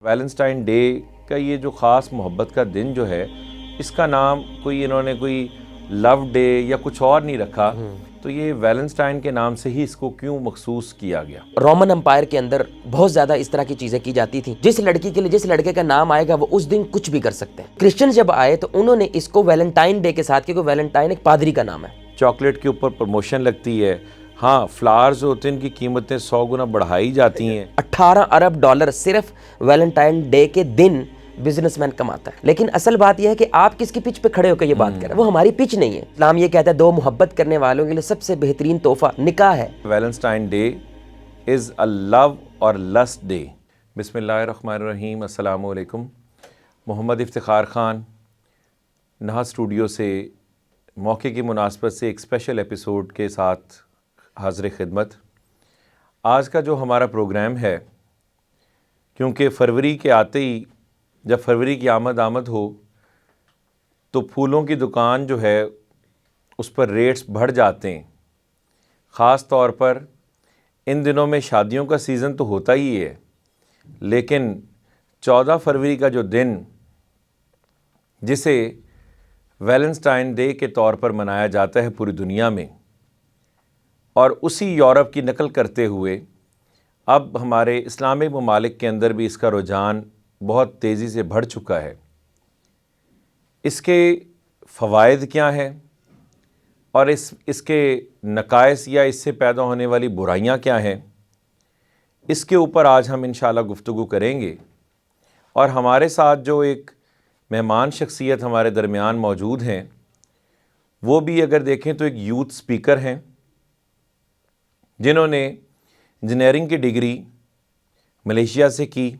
Valentine day کا یہ جو خاص محبت کا دن جو ہے، اس کا نام انہوں نے کوئی لو ڈے یا کچھ اور نہیں رکھا، تو یہ ویلنٹائن کے نام سے ہی اس کو کیوں مخصوص کیا گیا؟ رومن امپائر کے اندر بہت زیادہ اس طرح کی چیزیں کی جاتی تھیں، جس لڑکی کے لیے جس لڑکے کا نام آئے گا وہ اس دن کچھ بھی کر سکتے ہیں۔ کرسچن جب آئے تو انہوں نے اس کو ویلنٹائن ڈے کے ساتھ، کیونکہ ویلنٹائن ایک پادری کا نام ہے۔ چاکلیٹ کے اوپر پروموشن لگتی ہے، ہاں فلاورز ہوتے ہیں، ان کی قیمتیں 100 گنا بڑھائی جاتی ہیں۔ 18 ارب ڈالر صرف ویلنٹائن ڈے کے دن بزنس مین کماتا ہے۔ لیکن اصل بات یہ ہے کہ آپ کس کی پچ پہ کھڑے ہو کے یہ بات کر رہے ہیں، وہ ہماری پچ نہیں ہے۔ اسلام یہ کہتا ہے دو محبت کرنے والوں کے لیے سب سے بہترین تحفہ نکاح ہے۔ ویلنٹائن ڈے از اے لو اور لسٹ ڈے۔ بسم اللہ الرحمن الرحیم۔ السلام علیکم۔ محمد افتخار خان نہا اسٹوڈیو سے موقع کی مناسبت سے ایک اسپیشل ایپیسوڈ کے ساتھ حاضر خدمت۔ آج کا جو ہمارا پروگرام ہے، کیونکہ فروری کے آتے ہی جب فروری کی آمد ہو تو پھولوں کی دکان جو ہے اس پر ریٹس بڑھ جاتے ہیں۔ خاص طور پر ان دنوں میں شادیوں کا سیزن تو ہوتا ہی ہے، لیکن 14 فروری کا جو دن جسے ویلنٹائن ڈے کے طور پر منایا جاتا ہے پوری دنیا میں، اور اسی یورپ کی نقل کرتے ہوئے اب ہمارے اسلامی ممالک کے اندر بھی اس کا رجحان بہت تیزی سے بڑھ چکا ہے۔ اس کے فوائد کیا ہیں اور اس کے نقائص یا اس سے پیدا ہونے والی برائیاں کیا ہیں، اس کے اوپر آج ہم انشاءاللہ گفتگو کریں گے۔ اور ہمارے ساتھ جو ایک مہمان شخصیت ہمارے درمیان موجود ہیں، وہ بھی اگر دیکھیں تو ایک یوتھ سپیکر ہیں، جنہوں نے انجینئرنگ کی ڈگری ملیشیا سے کی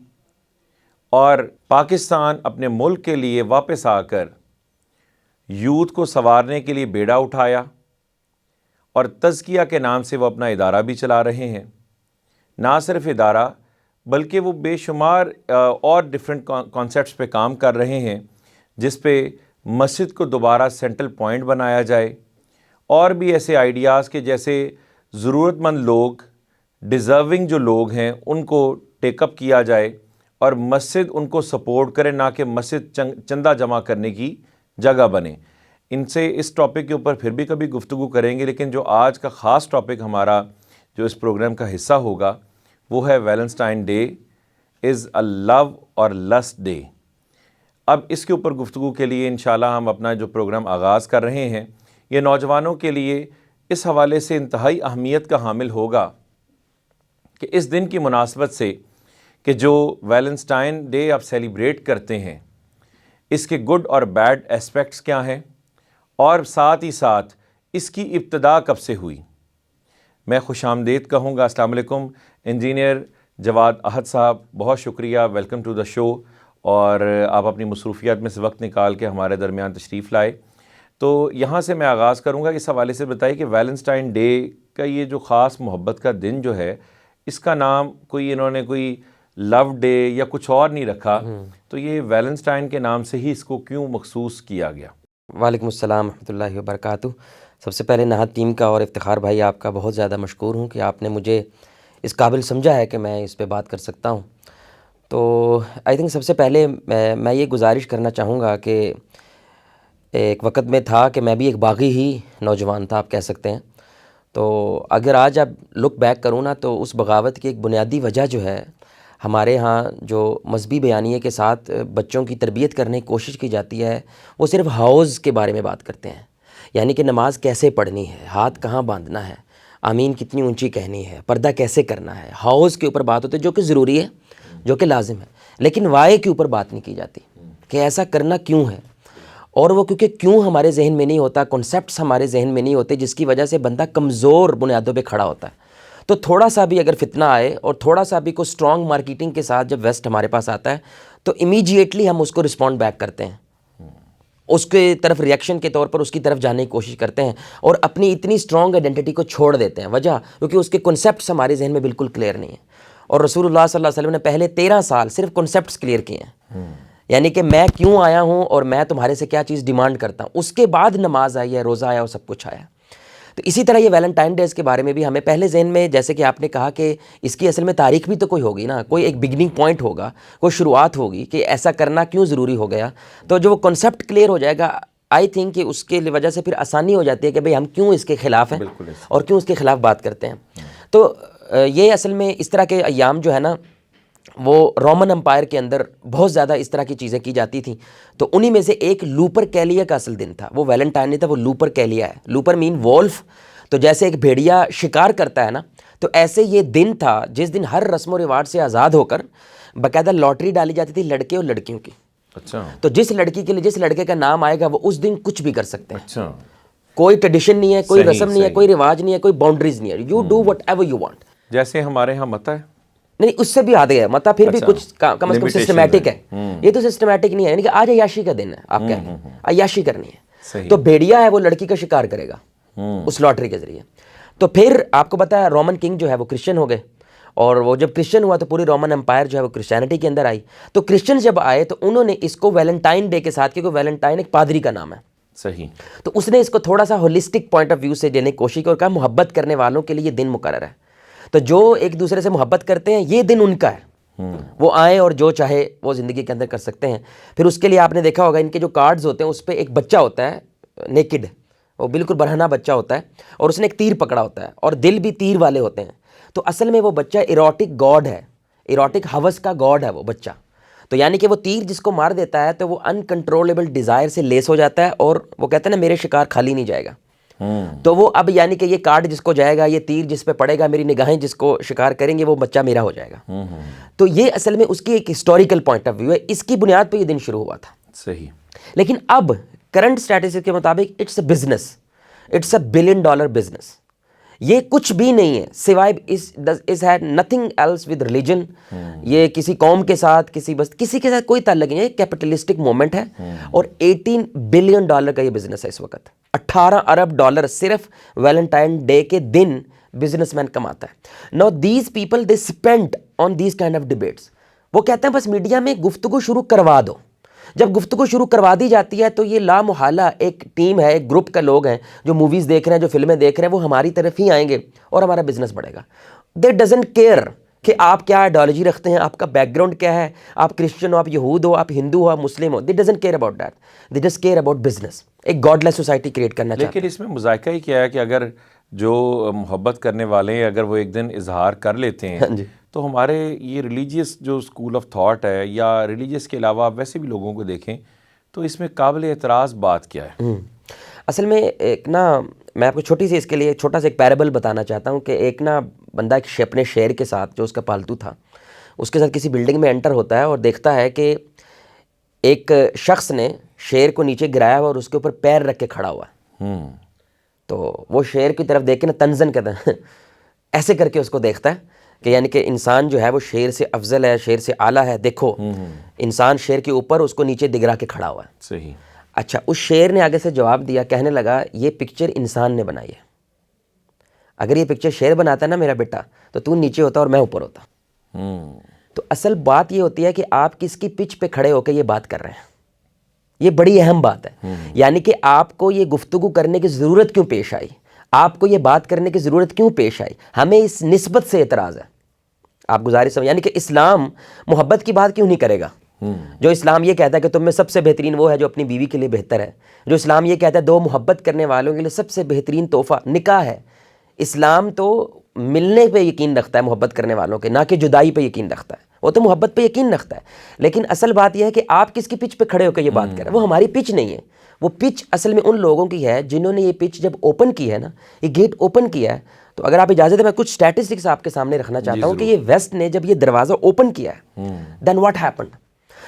اور پاکستان اپنے ملک کے لیے واپس آ کر یوتھ کو سنوارنے کے لیے بیڑا اٹھایا، اور تزکیہ کے نام سے وہ اپنا ادارہ بھی چلا رہے ہیں۔ نہ صرف ادارہ بلکہ وہ بے شمار اور ڈیفرنٹ کانسیپٹس پہ کام کر رہے ہیں، جس پہ مسجد کو دوبارہ سینٹرل پوائنٹ بنایا جائے، اور بھی ایسے آئیڈیاز کہ جیسے ضرورت مند لوگ، ڈیزرونگ جو لوگ ہیں، ان کو ٹیک اپ کیا جائے اور مسجد ان کو سپورٹ کرے، نہ کہ مسجد چندہ جمع کرنے کی جگہ بنے۔ ان سے اس ٹاپک کے اوپر پھر بھی کبھی گفتگو کریں گے، لیکن جو آج کا خاص ٹاپک ہمارا جو اس پروگرام کا حصہ ہوگا وہ ہے ویلنٹائن ڈے از اے لو اور لسٹ ڈے۔ اب اس کے اوپر گفتگو کے لیے انشاءاللہ ہم اپنا جو پروگرام آغاز کر رہے ہیں، یہ نوجوانوں کے لیے اس حوالے سے انتہائی اہمیت کا حامل ہوگا کہ اس دن کی مناسبت سے کہ جو ویلنٹائن ڈے آپ سیلیبریٹ کرتے ہیں، اس کے گڈ اور بیڈ اسپیکٹس کیا ہیں، اور ساتھ ہی ساتھ اس کی ابتدا کب سے ہوئی۔ میں خوش آمدید کہوں گا۔ السلام علیکم انجینئر جواد احد صاحب، بہت شکریہ، ویلکم ٹو دا شو، اور آپ اپنی مصروفیات میں سے وقت نکال کے ہمارے درمیان تشریف لائے۔ تو یہاں سے میں آغاز کروں گا، اس حوالے سے بتائیے کہ ویلنٹائن ڈے کا یہ جو خاص محبت کا دن جو ہے، اس کا نام انہوں نے کوئی لو ڈے یا کچھ اور نہیں رکھا، تو یہ ویلنٹائن کے نام سے ہی اس کو کیوں مخصوص کیا گیا؟ وعلیکم السلام ورحمۃ اللہ وبرکاتہ۔ سب سے پہلے نہاد ٹیم کا اور افتخار بھائی آپ کا بہت زیادہ مشکور ہوں کہ آپ نے مجھے اس قابل سمجھا ہے کہ میں اس پہ بات کر سکتا ہوں۔ تو آئی تھنک سب سے پہلے میں یہ گزارش کرنا چاہوں گا کہ ایک وقت میں تھا کہ میں بھی ایک باغی ہی نوجوان تھا، آپ کہہ سکتے ہیں۔ تو اگر آج اب لک بیک کروں نا، تو اس بغاوت کی ایک بنیادی وجہ جو ہے، ہمارے ہاں جو مذہبی بیانیے کے ساتھ بچوں کی تربیت کرنے کی کوشش کی جاتی ہے، وہ صرف ہاؤز کے بارے میں بات کرتے ہیں، یعنی کہ نماز کیسے پڑھنی ہے، ہاتھ کہاں باندھنا ہے، آمین کتنی اونچی کہنی ہے، پردہ کیسے کرنا ہے، ہاؤز کے اوپر بات ہوتی ہے، جو کہ ضروری ہے، جو کہ لازم ہے، لیکن وائے کے اوپر بات نہیں کی جاتی کہ ایسا کرنا کیوں ہے۔ اور وہ کیونکہ کیوں ہمارے ذہن میں نہیں ہوتا، کنسیپٹس ہمارے ذہن میں نہیں ہوتے، جس کی وجہ سے بندہ کمزور بنیادوں پہ کھڑا ہوتا ہے۔ تو تھوڑا سا بھی اگر فتنہ آئے اور تھوڑا سا بھی کوئی اسٹرانگ مارکیٹنگ کے ساتھ جب ویسٹ ہمارے پاس آتا ہے، تو امیجیٹلی ہم اس کو رسپونڈ بیک کرتے ہیں، اس کے طرف ریئیکشن کے طور پر اس کی طرف جانے کی کوشش کرتے ہیں، اور اپنی اتنی اسٹرانگ آئیڈینٹی کو چھوڑ دیتے ہیں۔ وجہ کیونکہ اس کے کنسیپٹس ہمارے ذہن میں بالکل کلیئر نہیں ہیں، اور رسول اللہ صلی اللہ علیہ وسلم نے پہلے 13 سال صرف کنسیپٹس کلیئر کیے ہیں، یعنی کہ میں کیوں آیا ہوں اور میں تمہارے سے کیا چیز ڈیمانڈ کرتا ہوں۔ اس کے بعد نماز آئی ہے، روزہ آیا اور سب کچھ آیا۔ تو اسی طرح یہ ویلنٹائن ڈیز کے بارے میں بھی ہمیں پہلے ذہن میں، جیسے کہ آپ نے کہا کہ اس کی اصل میں تاریخ بھی تو کوئی ہوگی نا، کوئی ایک بگننگ پوائنٹ ہوگا، کوئی شروعات ہوگی کہ ایسا کرنا کیوں ضروری ہو گیا. تو جو وہ کنسیپٹ کلیئر ہو جائے گا، آئی تھنک کہ اس کے وجہ سے پھر آسانی ہو جاتی ہے کہ بھئی ہم کیوں اس کے خلاف ہیں اور کیوں اس کے خلاف بات کرتے ہیں. تو یہ اصل میں اس طرح کے ایام جو ہے نا، وہ رومن امپائر کے اندر بہت زیادہ اس طرح کی چیزیں کی جاتی تھیں. تو انہی میں سے ایک لوپر کیلیا کا اصل دن تھا. وہ ویلنٹائن نہیں تھا، وہ لوپر کیلیا ہے. لوپر مین وولف. تو جیسے ایک بھیڑیا شکار کرتا ہے نا، تو ایسے یہ دن تھا جس دن ہر رسم و رواج سے آزاد ہو کر باقاعدہ لاٹری ڈالی جاتی تھی لڑکے اور لڑکیوں کی. اچھا. تو جس لڑکی کے لیے جس لڑکے کا نام آئے گا وہ اس دن کچھ بھی کر سکتے ہیں. اچھا. کوئی ٹریڈیشن نہیں ہے، کوئی رسم نہیں ہے، کوئی رواج نہیں ہے، کوئی باؤنڈریز نہیں ہے. You do whatever you want. جیسے ہمارے ہاں متا ہے. نہیں، اس سے بھی آدھے ہے متا، پھر بھی کچھ کم از کم سسٹمیٹک ہے. یہ تو سسٹمیٹک نہیں ہے، یعنی کہ آج عیاشی کا دن ہے، آپ کہہ رہے ہیں عیاشی کرنی ہے. تو بھیڑیا ہے وہ لڑکی کا شکار کرے گا اس لاٹری کے ذریعے. تو پھر آپ کو پتا ہے رومن کنگ جو ہے وہ کرسچن ہو گئے، اور وہ جب کرسچن ہوا تو پوری رومن امپائر جو ہے وہ کرسچینٹی کے اندر آئی. تو کرسچن جب آئے تو انہوں نے اس کو ویلنٹائن ڈے کے ساتھ، کیونکہ ویلنٹائن ایک پادری کا نام ہے. صحیح. تو اس نے اس کو تھوڑا سا ہولسٹک پوائنٹ آف ویو سے دینے کی کوشش کی اور کہا محبت کرنے والوں کے لیے یہ دن مقرر ہے. تو جو ایک دوسرے سے محبت کرتے ہیں یہ دن ان کا ہے، وہ آئیں اور جو چاہے وہ زندگی کے اندر کر سکتے ہیں. پھر اس کے لیے آپ نے دیکھا ہوگا ان کے جو کارڈز ہوتے ہیں اس پہ ایک بچہ ہوتا ہے نیکڈ، وہ بالکل برہنہ بچہ ہوتا ہے، اور اس نے ایک تیر پکڑا ہوتا ہے اور دل بھی تیر والے ہوتے ہیں. تو اصل میں وہ بچہ ایروٹک گاڈ ہے، ایروٹک ہوس کا گاڈ ہے وہ بچہ. تو یعنی کہ وہ تیر جس کو مار دیتا ہے تو وہ انکنٹرولیبل ڈیزائر سے لیس ہو جاتا ہے، اور وہ کہتے ہیں نا میرے شکار خالی نہیں جائے گا. تو وہ اب یعنی کہ یہ کارڈ جس کو جائے گا، یہ تیر جس پہ پڑے گا، میری نگاہیں جس کو شکار کریں گے، وہ بچہ میرا ہو جائے گا. تو یہ اصل میں اس کی ایک ہسٹوریکل پوائنٹ آف ویو ہے. اس کی بنیاد پہ یہ دن شروع ہوا تھا. صحیح. لیکن اب کرنٹ اسٹیٹسٹکس کے مطابق it's a business, it's a $1 billion business. یہ کچھ بھی نہیں ہے سوائے اس had nothing else with religion. یہ کسی قوم کے ساتھ، کسی کے ساتھ کوئی تعلق نہیں ہے. کیپٹلسٹک مومنٹ ہے، اور $18 بلین کا یہ بزنس ہے اس وقت. $18 ارب صرف ویلنٹائن ڈے کے دن بزنس مین کماتا ہے. No these people they spend on these kind of debates. وہ کہتے ہیں بس میڈیا میں گفتگو شروع کروا دو. جب گفتگو شروع کروا دی جاتی ہے تو یہ لا محالہ ایک ٹیم ہے، ایک گروپ کا لوگ ہیں جو موویز دیکھ رہے ہیں، جو فلمیں دیکھ رہے ہیں، وہ ہماری طرف ہی آئیں گے اور ہمارا بزنس بڑھے گا. دے ڈزنٹ کیئر کہ آپ کیا آئیڈیالوجی رکھتے ہیں، آپ کا بیک گراؤنڈ کیا ہے، آپ کرسچن ہو، آپ یہود ہو، آپ ہندو ہو، آپ مسلم ہو. They doesn't care about that. They just care about business. ایک گاڈ لیس سوسائٹی کریٹ کرنا چاہتے ہیں. لیکن اس میں مذائقہ ہی کیا ہے کہ اگر جو محبت کرنے والے ہیں اگر وہ ایک دن اظہار کر لیتے ہیں تو ہمارے یہ ریلیجیس جو اسکول آف تھاٹ ہے، یا ریلیجیس کے علاوہ آپ ویسے بھی لوگوں کو دیکھیں تو اس میں قابل اعتراض بات کیا ہے؟ اصل میں ایک نا، میں آپ کو چھوٹی سی اس کے لیے چھوٹا سا ایک پیرابل بتانا چاہتا ہوں کہ ایک نا بندہ اپنے شیر کے ساتھ، جو اس کا پالتو تھا، اس کے ساتھ کسی بلڈنگ میں انٹر ہوتا ہے اور دیکھتا ہے کہ ایک شخص نے شیر کو نیچے گرایا ہوا اور اس کے اوپر پیر رکھ کے کھڑا ہوا ہے. تو وہ شیر کی طرف دیکھ کے نا تنزن کہتا ہے ایسے کر کے اس کو دیکھتا ہے کہ یعنی کہ انسان جو ہے وہ شیر سے افضل ہے، شیر سے اعلیٰ ہے. دیکھو انسان شیر کے اوپر، اس کو نیچے دگرا کے کھڑا ہوا ہے. صحیح. اچھا، اس شیر نے آگے سے جواب دیا، کہنے لگا یہ پکچر انسان نے بنائی ہے. اگر یہ پکچر شیر بناتا نا میرا بیٹا تو نیچے ہوتا اور میں اوپر ہوتا. تو اصل بات یہ ہوتی ہے کہ آپ کس کی پچ پہ کھڑے ہو کے یہ بات کر رہے ہیں. یہ بڑی اہم بات ہے. یعنی کہ آپ کو یہ گفتگو کرنے کی ضرورت کیوں پیش آئی، آپ کو یہ بات کرنے کی ضرورت کیوں پیش آئی. ہمیں اس نسبت سے اعتراض ہے. آپ گزارش سمجھ، یعنی کہ اسلام محبت کی بات کیوں نہیں کرے گا؟ جو اسلام یہ کہتا ہے کہ تم میں سب سے بہترین وہ ہے جو اپنی بیوی کے لیے بہتر ہے. جو اسلام یہ کہتا ہے دو محبت کرنے والوں کے لیے سب سے بہترین تحفہ نکاح ہے. اسلام تو ملنے پہ یقین رکھتا ہے محبت کرنے والوں کے، نہ کہ جدائی پہ یقین رکھتا ہے. وہ تو محبت پہ یقین رکھتا ہے. لیکن اصل بات یہ ہے کہ آپ کس کی پچ پہ کھڑے ہو کے یہ بات کر رہے ہیں. وہ ہماری پچ نہیں ہے. وہ پچ اصل میں ان لوگوں کی ہے جنہوں نے یہ پچ جب اوپن کی ہے نا، یہ گیٹ اوپن کیا ہے. تو اگر آپ اجازت ہے میں کچھ سٹیٹسٹکس آپ کے سامنے رکھنا چاہتا ہوں کہ یہ ویسٹ نے جب یہ دروازہ اوپن کیا ہے دین واٹ ہیپنڈ.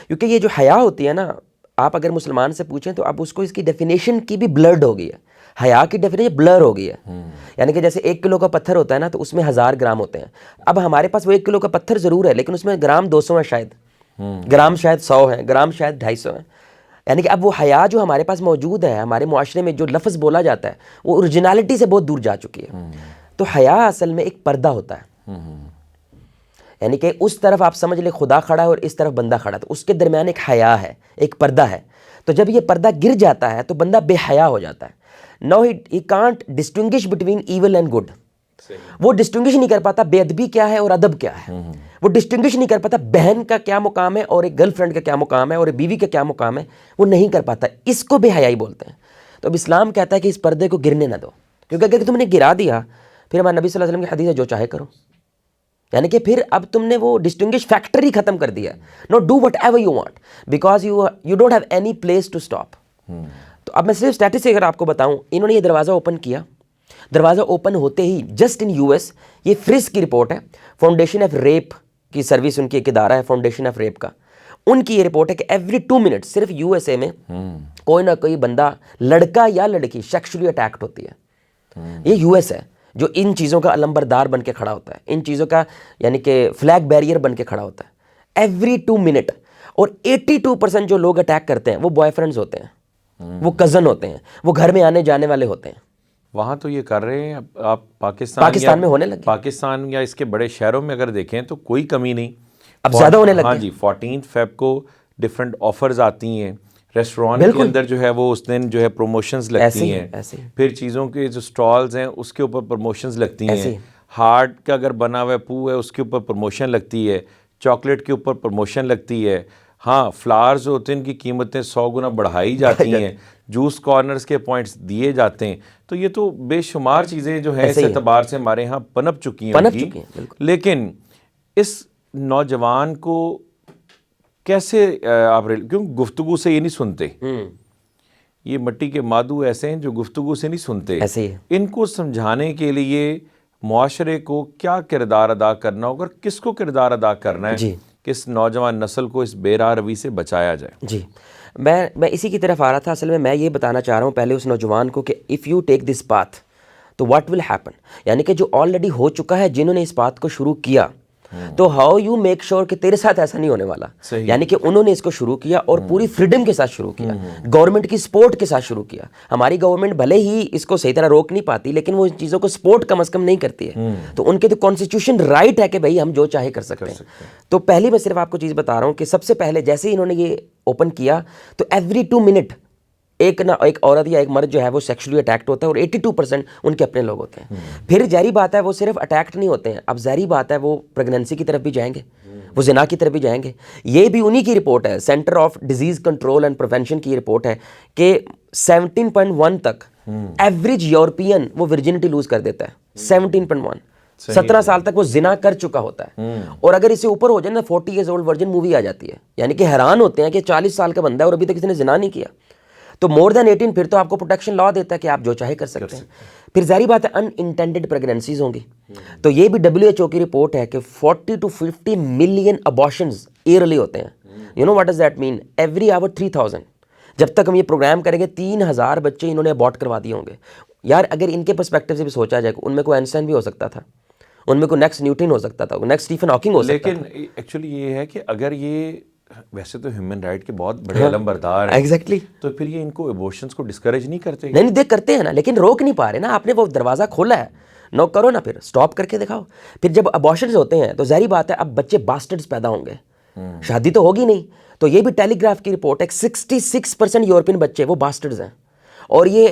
کیونکہ یہ جو حیا ہوتی ہے نا، آپ اگر مسلمان سے پوچھیں تو اب اس کو اس کی ڈیفینیشن کی بھی بلرڈ ہو گئی ہے. حیا کی ڈیفینیشن بلر ہو گئی ہے. یعنی کہ جیسے 1 کلو کا پتھر ہوتا ہے نا تو اس میں 1000 گرام ہوتے ہیں. اب ہمارے پاس وہ 1 کلو کا پتھر ضرور ہے لیکن اس میں گرام 200 ہیں، شاید گرام شاید 100 ہیں، گرام شاید 250 ہیں. یعنی کہ اب وہ حیا جو ہمارے پاس موجود ہے، ہمارے معاشرے میں جو لفظ بولا جاتا ہے وہ اوریجنالٹی سے بہت دور جا چکی ہے. تو حیا اصل میں ایک پردہ ہوتا ہے. یعنی کہ اس طرف آپ سمجھ لیں خدا کھڑا ہے اور اس طرف بندہ کھڑا ہے، تو اس کے درمیان ایک حیا ہے، ایک پردہ ہے. تو جب یہ پردہ گر جاتا ہے تو بندہ بے حیا ہو جاتا ہے. No he can't distinguish between evil and good. وہ ڈسٹنگش نہیں کر پاتا بے ادبی کیا ہے اور ادب کیا ہے. وہ ڈسٹنگش نہیں کر پاتا بہن کا کیا مقام ہے اور ایک گرل فرینڈ کا کیا مقام ہے اور ایک بیوی کا کیا مقام ہے, وہ نہیں کر پاتا. اس کو بے حیائی بولتے ہیں. تو اب اسلام کہتا ہے کہ اس پردے کو گرنے نہ دو, کیونکہ اگر تم نے گرا دیا پھر ہمارے نبی صلی اللہ علیہ وسلم کی حدیث ہے جو چاہے کرو, یعنی کہ پھر اب تم نے وہ ڈسٹنگش فیکٹر ہی ختم کر دیا ہے. No do whatever you want because you don't have any place to stop. تو اب میں صرف اسٹیٹس اگر آپ کو بتاؤں, انہوں نے یہ دروازہ اوپن کیا, دروازہ اوپن ہوتے he just in U S, یہ فرس کی رپورٹ ہے, فاؤنڈیشن آف ریپ کی سروس ان کی ایک ادارہ ہے فاؤنڈیشن آف ریپ کا, ان کی یہ رپورٹ ہے کہ ایوری 2 منٹ صرف یو ایس اے میں کوئی نہ کوئی بندہ لڑکا یا لڑکی سیکشولی اٹیکٹ ہوتی ہے. یہ یو ایس ہے جو ان چیزوں کا علمبردار بن کے کھڑا ہوتا ہے, ان چیزوں کا یعنی کہ فلیگ بیریئر بن کے کھڑا ہوتا ہے ایوری 2 منٹ. اور 82% جو لوگ اٹیک کرتے ہیں وہ بوائے فرینڈز ہوتے ہیں, وہ کزن ہوتے ہیں, وہ گھر میں آنے جانے والے ہوتے ہیں. وہاں تو یہ کر رہے ہیں. آپ پاکستان میں ہونے لگے, پاکستان یا اس کے بڑے شہروں میں اگر دیکھیں تو کوئی کمی نہیں, اب زیادہ ہونے لگے. ہاں جی, 14 فیب کو ڈفرینٹ آفرز آتی ہیں ریسٹورانٹ کے اندر, جو ہے وہ اس دن جو ہے پروموشنز لگتی ہیں, پھر چیزوں کے جو سٹالز ہیں اس کے اوپر پروموشنز لگتی ہیں. ہارٹ کا اگر بنا ہوا پو ہے اس کے اوپر پروموشن لگتی ہے, چاکلیٹ کے اوپر پروموشن لگتی ہے. ہاں, فلاورز ہوتے ہیں ان کی قیمتیں 100 گنا بڑھائی جاتی ہیں, جوس کارنرز کے پوائنٹس دیے جاتے ہیں. تو یہ تو بے شمار چیزیں جو ہیں اس اعتبار سے ہمارے ہاں پنپ چکی ہیں. لیکن اس نوجوان کو کیسے آپ کیوں گفتگو سے یہ نہیں سنتے؟ یہ مٹی کے مادو ایسے ہیں جو گفتگو سے نہیں سنتے. ان کو سمجھانے کے لیے معاشرے کو کیا کردار ادا کرنا ہوگا اور کس کو کردار ادا کرنا ہے کہ اس نوجوان نسل کو اس بے راہ روی سے بچایا جائے؟ جی, میں اسی کی طرف آ رہا تھا. اصل میں یہ بتانا چاہ رہا ہوں پہلے اس نوجوان کو کہ if you take this path تو واٹ ول ہیپن, یعنی کہ جو آلریڈی ہو چکا ہے, جنہوں نے اس بات کو شروع کیا, تو ہاؤ یو میک شیور کہ تیرے ساتھ ایسا نہیں ہونے والا. یعنی کہ انہوں نے اس کو شروع کیا اور پوری فریڈم کے ساتھ شروع کیا, گورنمنٹ کی سپورٹ کے ساتھ شروع کیا. ہماری گورنمنٹ بھلے ہی اس کو صحیح طرح روک نہیں پاتی لیکن وہ ان چیزوں کو سپورٹ کم از کم نہیں کرتی ہے. تو ان کے تو کانسٹیٹیوشن رائٹ ہے کہ بھائی ہم جو چاہے کر سکتے ہیں. تو پہلی میں صرف آپ کو چیز بتا رہا ہوں کہ سب سے پہلے جیسے ہی انہوں نے یہ اوپن کیا تو ایوری 2 منٹ ایک عورت یا ایک مرد جو ہے وہ سیکشولی اٹیکٹ ہوتا ہے, اور 82% ان کے اپنے لوگ ہوتے ہیں. پھر ظاہری بات ہے وہ صرف اٹیکٹ نہیں ہوتے ہیں, اب ظاہری بات ہے وہ پریگننسی کی طرف بھی جائیں گے, وہ زنا کی طرف بھی جائیں گے. یہ بھی انہی کی رپورٹ ہے, centre of disease control and prevention کی رپورٹ ہے کہ 17.1 تک ایوریج یورپین وہ ورجنٹی لوز کر دیتا ہے. 17.1 17 سال تک وہ زنا کر چکا ہوتا ہے. اور اگر اس سے اوپر ہو جائے نا 40 ایئرز اولڈ ورجن مووی آ جاتی ہے, یعنی کہ حیران ہوتے ہیں کہ 40 سال کا بندہ ہے اور ابھی تک کسی نے زنا نہیں کیا. تو مور دین 18 پھر تو آپ کو پروٹیکشن لا دیتا ہے کہ آپ جو چاہے کر سکتے ہیں. پھر ظاہری بات ہے ان انٹینڈڈ پریگننسیز ہوں گی. تو یہ بھی WHO کی رپورٹ ہے کہ 40 to 50 ملین ابارشنز ایئرلی ہوتے ہیں. You know what does that mean? Every hour 3000. جب تک ہم یہ پروگرام کریں گے 3000 بچے انہوں نے ابارٹ کروا دیے ہوں گے. یار اگر ان کے پرسپیکٹو سے بھی سوچا جائے ان میں کوئی آئنسٹائن بھی ہو سکتا تھا, ان میں کوئی نیکسٹ نیوٹن ہو سکتا تھا, نیکسٹ اسٹیفن ہاکنگ ہو سکتا تھا. لیکن ایکچولی یہ ہے کہ اگر یہ ویسے تو ہیومن رائٹ کے بہت بڑے علمبردار ہیں, ایگزیکٹلی, تو پھر یہ ان کو ایبورشنز کو ڈسکریج نہیں کرتے؟ نہیں دیکھ کرتے ہیں نا, لیکن روک نہیں پا رہے نا. آپ نے وہ دروازہ کھولا ہے, نو کرو نا, پھر سٹاپ کر کے دکھاؤ. پھر جب ابارشنز ہوتے ہیں تو ظاہری بات ہے اب بچے باسٹرڈز پیدا ہوں گے, شادی تو ہوگی نہیں. تو یہ بھی ٹیلی گراف کی رپورٹ ہے 66% یورپین بچے وہ باسٹرڈز ہیں. اور یہ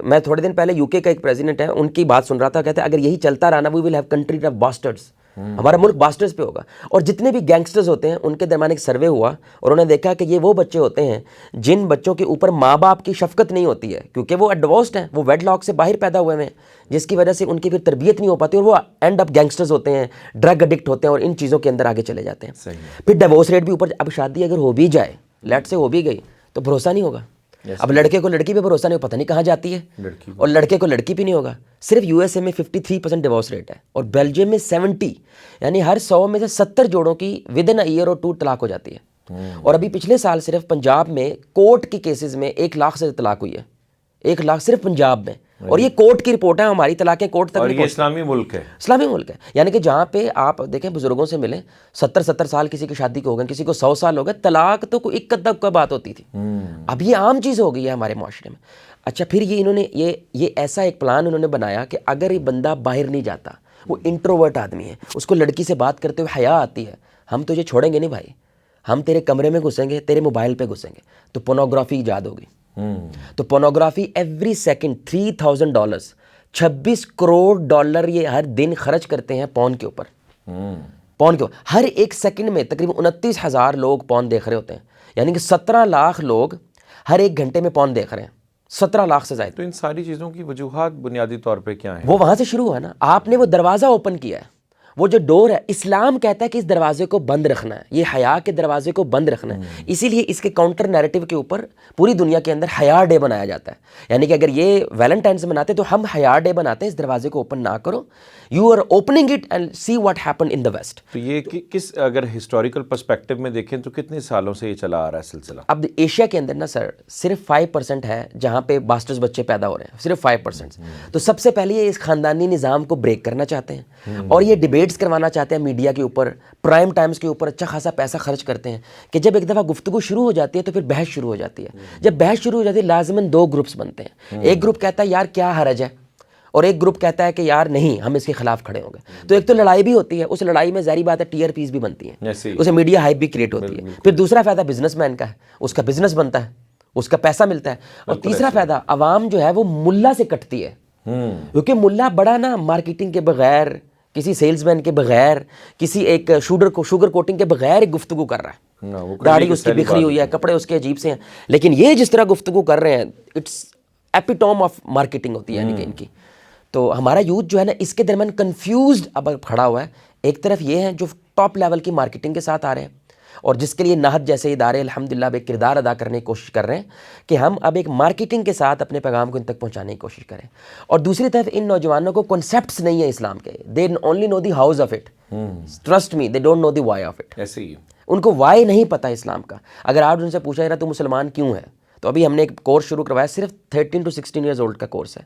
میں تھوڑے دن پہلے UK کا ایک پریزیڈنٹ ہے, ان کی بات سن رہا تھا, کہتے ہیں اگر یہی چلتا رہا نا وی ول ہیو کنٹری آف باسٹرڈز, ہمارا ملک باسٹرز پہ ہوگا. اور جتنے بھی گینگسٹرز ہوتے ہیں ان کے درمیان ایک سروے ہوا اور انہوں نے دیکھا کہ یہ وہ بچے ہوتے ہیں جن بچوں کے اوپر ماں باپ کی شفقت نہیں ہوتی ہے, کیونکہ وہ ڈیورسڈ ہیں, وہ ویڈ لاک سے باہر پیدا ہوئے ہیں, جس کی وجہ سے ان کی پھر تربیت نہیں ہو پاتی اور وہ اینڈ اپ گینگسٹرز ہوتے ہیں, ڈرگ ایڈکٹ ہوتے ہیں اور ان چیزوں کے اندر آگے چلے جاتے ہیں. پھر ڈیورس ریٹ بھی اوپر. اب شادی اگر ہو بھی جائے, لیٹ سے ہو بھی گئی, تو بھروسہ نہیں ہوگا. اب لڑکے کو لڑکی پہ بھروسہ نہیں ہو, پتہ نہیں کہاں جاتی ہے, اور لڑکے کو لڑکی پہ نہیں ہوگا. صرف USA میں 53% ڈیورس ریٹ ہے اور بیلجیم میں 70, یعنی ہر 100 میں سے 70 جوڑوں کی ود ان ایئر اور 2 طلاق ہو جاتی ہے. اور ابھی پچھلے سال صرف پنجاب میں کورٹ کی کیسز میں 1 لاکھ سے طلاق ہوئی ہے, 1 لاکھ صرف پنجاب میں. اور یہ کورٹ کی رپورٹ ہے, ہماری طلاقیں کورٹ تک. اور یہ اسلامی ملک ہے, اسلامی ملک ہے, یعنی کہ جہاں پہ آپ دیکھیں بزرگوں سے ملیں, 70 سال کسی کی شادی کو ہو گئے, کسی کو 100 سال ہو گئے, طلاق تو کوئی ایک کا بات ہوتی تھی. اب یہ عام چیز ہو گئی ہے ہمارے معاشرے میں. اچھا پھر یہ انہوں نے یہ ایسا ایک پلان انہوں نے بنایا کہ اگر یہ بندہ باہر نہیں جاتا, وہ انٹروورٹ آدمی ہے, اس کو لڑکی سے بات کرتے ہوئے حیا آتی ہے, ہم تجھے چھوڑیں گے نہیں بھائی, ہم تیرے کمرے میں گھسیں گے, تیرے موبائل پہ گھسیں گے, تو پورنوگرافی ایجاد ہوگی. تو پورنوگرافی ایوری سیکنڈ $3,000 $26 کروڑ یہ ہر دن خرچ کرتے ہیں پون کے اوپر. پون کے اوپر ہر ایک سیکنڈ میں تقریباً 29,000 لوگ پون دیکھ رہے ہوتے ہیں. یعنی کہ 17 لاکھ لوگ ہر ایک گھنٹے میں پون دیکھ رہے ہیں. 17 لاکھ سے زائد. تو ان ساری چیزوں کی وجوہات بنیادی طور پہ کیا ہیں؟ وہ وہاں سے شروع ہوا نا. آپ نے وہ دروازہ اوپن کیا ہے, وہ جو ڈور ہے. اسلام کہتا ہے کہ اس دروازے کو بند رکھنا ہے, یہ حیا کے دروازے کو بند رکھنا ہے. اسی لیے اس کے کاؤنٹر نیریٹو کے اوپر پوری دنیا کے اندر حیا ڈے بنایا جاتا ہے. یعنی کہ اگر یہ ویلنٹائنس مناتے تو ہم حیا ڈے بناتے ہیں, اس دروازے کو اوپن نہ کرو. You are opening it and see what happen in the west. تو یہ کس اگر ہسٹوریکل پرسپیکٹو میں دیکھیں تو کتنے سالوں سے یہ چلا آ رہا ہے سلسلہ؟ اب ایشیا کے اندر نا سر صرف 5% ہے جہاں پہ باسٹرز بچے پیدا ہو رہے ہیں, صرف 5%. تو سب سے پہلے یہ اس خاندانی نظام کو بریک کرنا چاہتے ہیں اور یہ ڈیبیٹس کروانا چاہتے ہیں میڈیا کے اوپر, پرائم ٹائمز کے اوپر اچھا خاصا پیسہ خرچ کرتے ہیں کہ جب ایک دفعہ گفتگو شروع ہو جاتی ہے تو پھر بحث شروع ہو جاتی ہے. جب بحث شروع ہو جاتی ہے لازماً 2 گروپس بنتے ہیں. ایک گروپ کہتا ہے یار کیا حرج ہے, اور ایک گروپ کہتا ہے کہ یار نہیں ہم اس کے خلاف کھڑے ہوں گے. تو ایک تو لڑائی بھی ہوتی ہے, اس لڑائی میں ظاہری بات ہے ٹی آر پیز بھی بنتی ہیں, اسے میڈیا ہائپ بھی کریٹ ہوتی ہے. پھر دوسرا فائدہ بزنس مین کا ہے, اس کا بزنس بنتا ہے, اس کا پیسہ ملتا ہے. اور تیسرا فائدہ عوام جو ہے وہ ملا سے کٹتی ہے, کیونکہ ملا بڑا نا مارکیٹنگ کے بغیر, کسی سیلز مین کے بغیر, کسی ایک شوگر کوٹنگ کے بغیر ایک گفتگو کر رہا ہے. داڑھی اس کی بکھری ہوئی ہے, کپڑے اس کے عجیب سے ہیں, لیکن یہ جس طرح گفتگو کر رہے ہیں اٹس ایپیٹوم آف مارکیٹنگ ہوتی ہے یعنی کہ ان کی. تو ہمارا یوتھ جو ہے نا اس کے درمیان کنفیوزڈ اب کھڑا ہوا ہے. ایک طرف یہ ہیں جو ٹاپ لیول کی مارکیٹنگ کے ساتھ آ رہے ہیں اور جس کے لیے نہد جیسے ادارے الحمدللہ اب ایک کردار ادا کرنے کی کوشش کر رہے ہیں کہ ہم اب ایک مارکیٹنگ کے ساتھ اپنے پیغام کو ان تک پہنچانے کی کوشش کریں. اور دوسری طرف ان نوجوانوں کو کنسیپٹس نہیں ہیں اسلام کے, they only know the hows of it, trust me they don't know the why of it. ایسے ہی ان کو وائی نہیں پتہ اسلام کا. اگر آپ ان سے پوچھا جائے تو مسلمان کیوں ہے, تو ابھی ہم نے ایک کورس شروع کروایا, صرف 13 to 16 ایئرز اولڈ کا کورس ہے,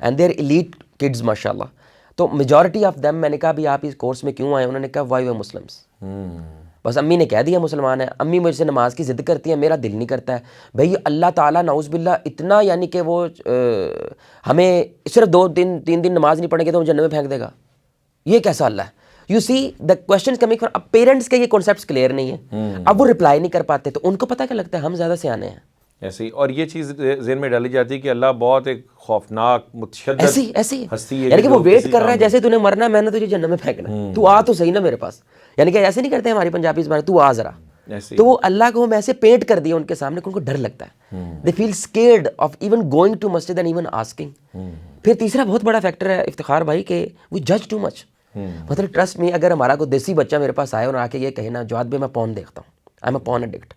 and they are elite kids ماشاء اللہ. تو میجورٹی آف دیم, میں نے کہا بھی آپ اس کورس میں کیوں آئے, انہوں نے کہا وائی وی مسلمس. بس امی نے کہہ دیا مسلمان ہیں, امی مجھ سے نماز کی ضد کرتی ہیں, میرا دل نہیں کرتا ہے. بھئی اللہ تعالیٰ نعوذ باللہ اتنا یعنی کہ وہ ہمیں صرف 2-3 دن نماز نہیں پڑھیں گے تو ہم جنت میں پھینک دے گا, یہ کیسا اللہ ہے. You see the questions coming from, اب پیرنٹس کے یہ کانسیپٹس کلیئر نہیں ہیں, اب وہ رپلائی نہیں کر پاتے, تو ان کو پتہ کیا لگتا ہے ہم زیادہ سیانے ہیں. ایسے ہی. اور یہ چیز ذہن میں ڈالی جاتی ہے کہ اللہ بہت ایک خوفناک متشدد ایسی ہستی ہے, یعنی کہ وہ ویٹ کر رہا ہے جیسے تو نے مرنا, میں نے تجھے جنت میں پھینکنا, تو آ تو صحیح نا میرے پاس. یعنی کہ ایسے نہیں کرتے ہماری پنجابی زبان, تو آ ذرا. تو وہ اللہ کو ہم ایسے پینٹ کر دیا ان کے سامنے کہ ان کو ڈر لگتا ہے. They feel scared of even going to مسجد اینڈ ایون آسکنگ. پھر تیسرا بہت بڑا فیکٹر ہے افتخار بھائی کہ وی جج ٹو مچ. مطلب ٹرسٹ می, اگر ہمارا کوئی دیسی بچہ میرے پاس آئے اور آ کے یہ کہے نا جواد بھائی میں پون دیکھتا ہوں, I am a Pawan addict,